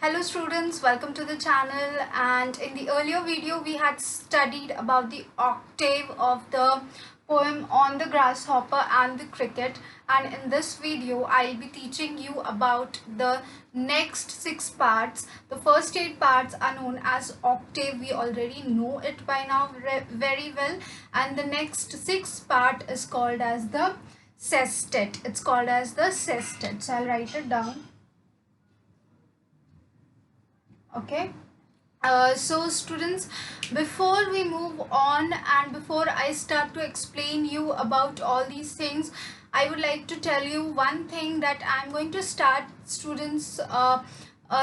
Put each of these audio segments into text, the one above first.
Hello students, welcome to the channel. And in the earlier video we had studied about the octave of the poem on the grasshopper and the cricket, and in this video I'll be teaching you about the next 6 parts. The first 8 parts are known as octave. We already know it by now very well, and the next 6 part is called as the sestet. It's called as the sestet. So I'll write it down. Okay. So students, before we move on and before I start to explain you about all these things, I would like to tell you one thing, that I'm going to start, students, a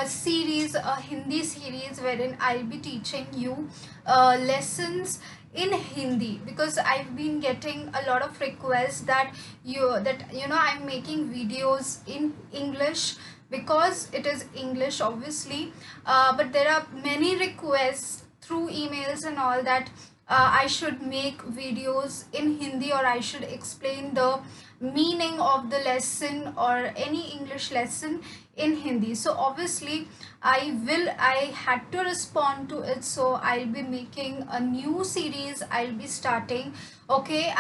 series, a Hindi series, wherein I'll be teaching you lessons in Hindi, because I've been getting a lot of requests that I'm making videos in English, because it is English obviously, but there are many requests through emails and all that I should make videos in Hindi, or I should explain the meaning of the lesson or any English lesson in Hindi. So obviously I had to respond to it, so I'll be making a new series. I'll be starting. Okay,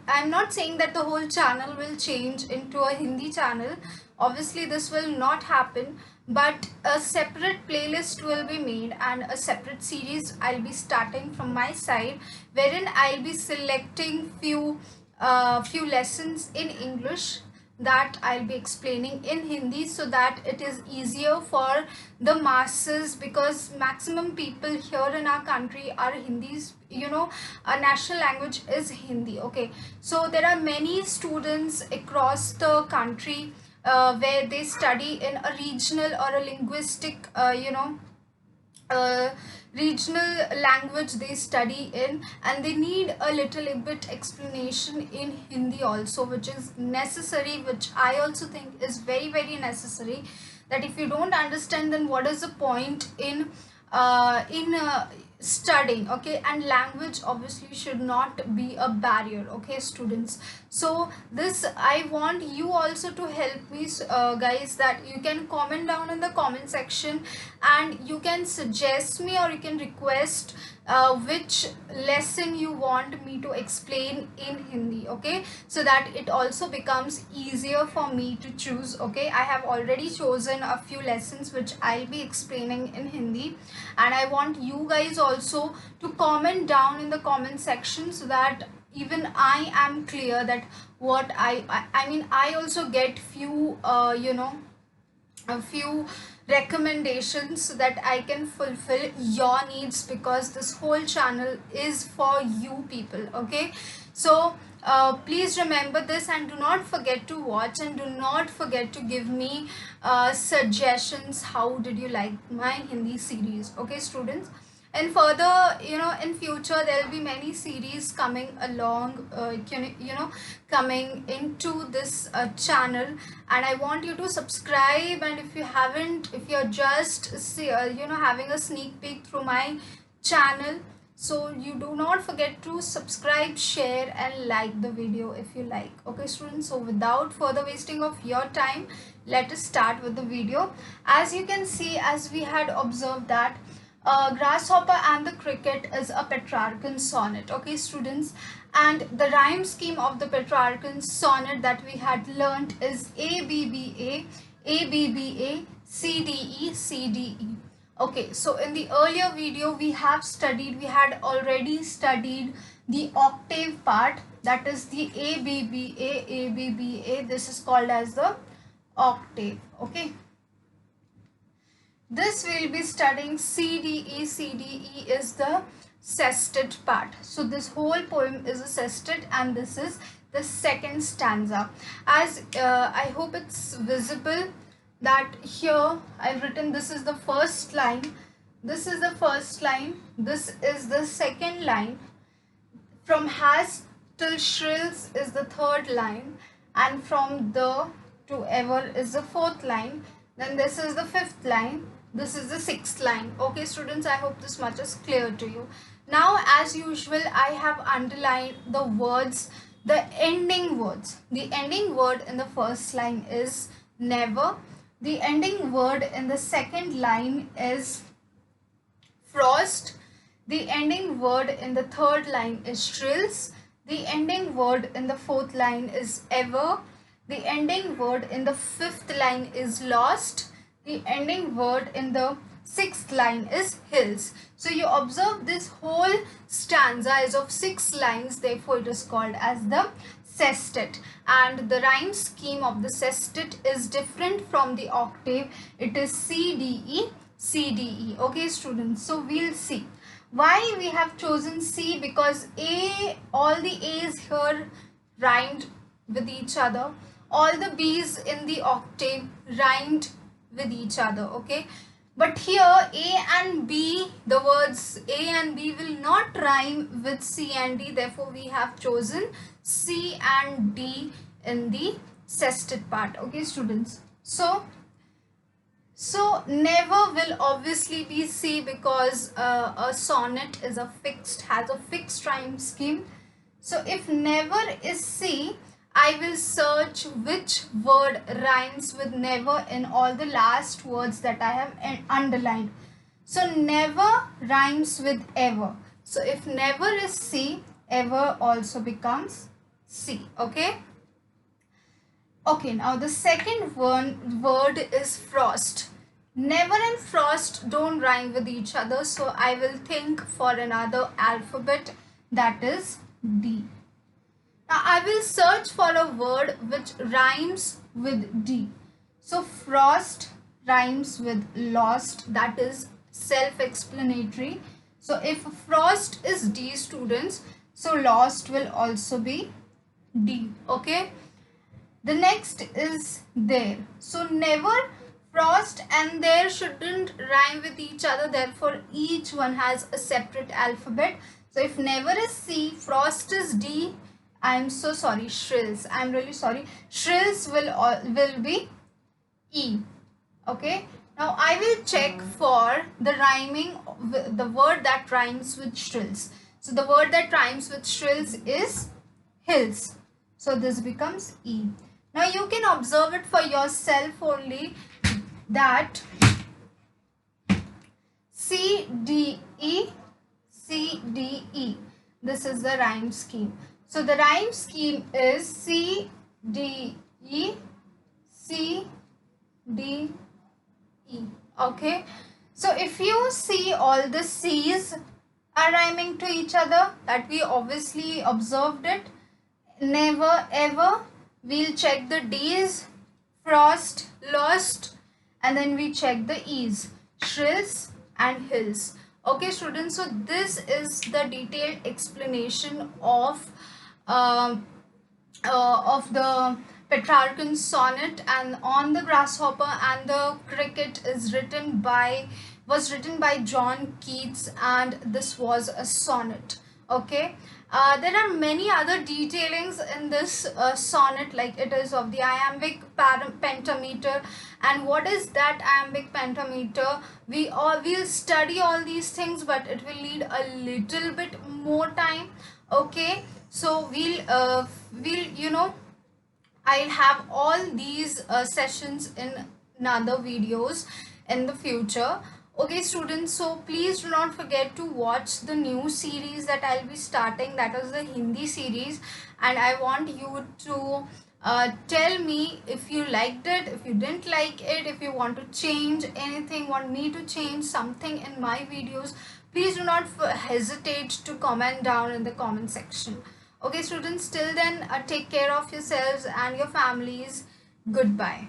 I'm not saying that the whole channel will change into a Hindi channel. Obviously this will not happen, but a separate playlist will be made and a separate series I'll be starting from my side, wherein I'll be selecting few lessons in English that I'll be explaining in Hindi, so that it is easier for the masses, because maximum people here in our country are Hindis. Our national language is Hindi. Okay, so there are many students across the country where they study in a regional or a linguistic regional language they study in, and they need a little bit explanation in Hindi also, which is necessary, which I also think is very very necessary. That if you don't understand, then what is the point in studying? Okay, and language obviously should not be a barrier. Okay students, so this I want you also to help me, guys, that you can comment down in the comment section and you can suggest me, or you can request which lesson you want me to explain in Hindi. Okay, so that it also becomes easier for me to choose. Okay, I have already chosen a few lessons which I'll be explaining in Hindi, and I want you guys also to comment down in the comment section, so that even I am clear that what I mean, I also get few a few recommendations, so that I can fulfill your needs, because this whole channel is for you people. Okay, so please remember this, and do not forget to watch, and do not forget to give me suggestions. How did you like my Hindi series? Okay students, and further, in future there will be many series coming along, coming into this channel, and I want you to subscribe. And if you haven't, if you're just having a sneak peek through my channel, so you do not forget to subscribe, share and like the video if you like. Okay students, so without further wasting of your time, let us start with the video. As you can see, as we had observed, that Grasshopper and the Cricket is a Petrarchan sonnet. Okay students, and the rhyme scheme of the Petrarchan sonnet that we had learnt is ABBA, ABBA, CDE, CDE. Okay, so in the earlier video we had already studied the octave part, that is the ABBA, ABBA. This is called as the octave. Okay, this we'll be studying CDE. CDE is the sestet part. So this whole poem is a sestet, and this is the second stanza. As I hope it's visible, that here I've written, this is the first line, this is the first line, this is the second line, from has till shrills is the third line, and from the to ever is the fourth line, then this is the fifth line, this is the sixth line. Okay students, I hope this much is clear to you. Now as usual, I have underlined the words, the ending words. The ending word in the first line is never, The ending word in the second line is frost. The ending word in the third line is shrills. The ending word in the fourth line is ever. The ending word in the fifth line is lost. The ending word in the sixth line is hills. So you observe this whole stanza is of 6 lines, therefore it is called as the sestet. And the rhyme scheme of the sestet is different from the octave. It is C D E C D E. Okay students, so we'll see why we have chosen C, because A, all the A's here rhymed with each other, all the B's in the octave rhymed with each other. Okay, but here A and B, the words A and B will not rhyme with C and D, therefore we have chosen C and D in the sestet part. Okay students, so never will obviously be C, because a sonnet is has a fixed rhyme scheme. So if never is C, I will search which word rhymes with never in all the last words that I have underlined. So never rhymes with ever. So if never is C, ever also becomes C. Okay. Okay, now the second word is frost. Never and frost don't rhyme with each other, so I will think for another alphabet, that is D. Now I will search for a word which rhymes with D. So frost rhymes with lost, that is self-explanatory. So if frost is D students, so lost will also be D. Okay. The next is there. So never, frost and there shouldn't rhyme with each other, therefore each one has a separate alphabet. So if never is C, frost is D, I'm so sorry, shrills, I'm really sorry, shrills will be E. Okay, now I will check for the rhyming, the word that rhymes with shrills. So the word that rhymes with shrills is hills, so this becomes E. Now you can observe it for yourself only, that C D E C D E, this is the rhyme scheme. So the rhyme scheme is C D E C D E. Okay, so if you see all the C's are rhyming to each other, that we obviously observed it. Never, ever, we'll check the D's, frost, lost, and then we check the E's, shrills and hills. Okay students, so this is the detailed explanation of the Petrarchan sonnet, and on the grasshopper and the cricket was written by John Keats, and this was a sonnet. Okay, there are many other detailings in this sonnet, like it is of the iambic pentameter, and what is that iambic pentameter, we'll study all these things, but it will need a little bit more time. Okay, so we'll I'll have all these sessions in another videos in the future. Okay students, so please do not forget to watch the new series that I'll be starting, that is the Hindi series, and I want you to tell me if you liked it, if you didn't like it, if you want to change anything, want me to change something in my videos, please do not hesitate to comment down in the comment section. Okay students, till then take care of yourselves and your families. Goodbye.